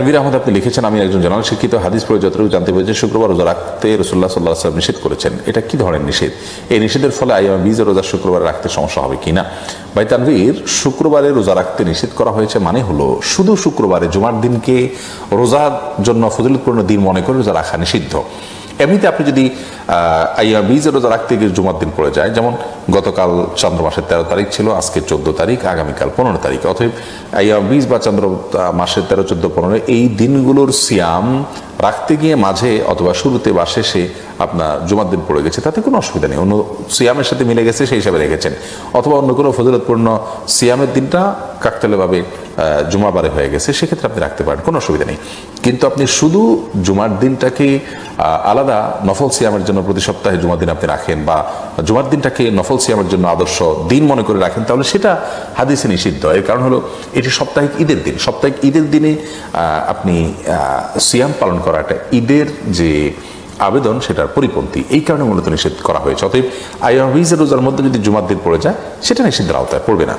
তানভীর আহমদ আপনি লিখেছেন, আমি একজন জেনারেল শিক্ষিত হাদিস পড়ে যতটুকু জানতে পেরেছি শুক্রবার রোজা রাখতে রাসূলুল্লাহ সাল্লাল্লাহু আলাইহি ওয়াসাল্লাম নিষেধ করেছেন। এটা কি ধরনের নিষেধ? এই নিষেধের ফলে আইয়ামে বীজের রোজা শুক্রবার রাখতে সমস্যা হবে কিনা? ভাই তানভীর, শুক্রবারে রোজা রাখতে নিষেধ করা হয়েছে মানে হলো শুধু শুক্রবারে, জুমার দিনকে রোজার জন্য ফজিলতপূর্ণ দিন মনে করে রোজা রাখা নিষিদ্ধ। এমনিতে আপনি যদি আইয়ামে বীজের রোজা রাখতে গিয়ে জুমার দিন পড়ে যায়, যেমন গতকাল চন্দ্র মাসের 13 তারিখ ছিল, আজকে 14 তারিখ, আগামীকাল 15 তারিখ, অতএব আইয়ামে বীজ বা চন্দ্র মাসের 13, 14, 15 এই দিনগুলোর সিয়াম রাখতে গিয়ে মাঝে অথবা শুরুতে বা শেষে আপনার জুমার দিন পড়ে গেছে, তাতে কোনো অসুবিধা নেই, অন্য সিয়ামের সাথে মিলে গেছে সেই হিসাবে রেখেছেন, অথবা অন্য কোনো ফজিলতপূর্ণ সিয়ামের দিনটা কাকতালীয়ভাবে জুমাবারে হয়ে গেছে, সেক্ষেত্রে আপনি রাখতে পারেন, কোনো অসুবিধা নেই। কিন্তু আপনি শুধু জুমার দিনটাকে আলাদা নফল সিয়ামের জন্য প্রতি সপ্তাহে জুমার দিন আপনি রাখেন, বা জুমার দিনটাকে নফল সিয়ামের জন্য আদর্শ দিন মনে করে রাখেন, তাহলে সেটা হাদিসে নিষিদ্ধ। এর কারণ হলো এটি সাপ্তাহিক ঈদের দিন, সাপ্তাহিক ঈদের দিনে আপনি সিয়াম পালন করাটা ঈদের যে আবেদন সেটার পরিপন্থী, এই কারণে মূলত নিষেধ করা হয়েছে। অতএব আইয়ামে বীজের রোজার মধ্যে যদি জুমার দিন পড়ে যায় সেটা নিষিদ্ধের আওতায় পড়বে না।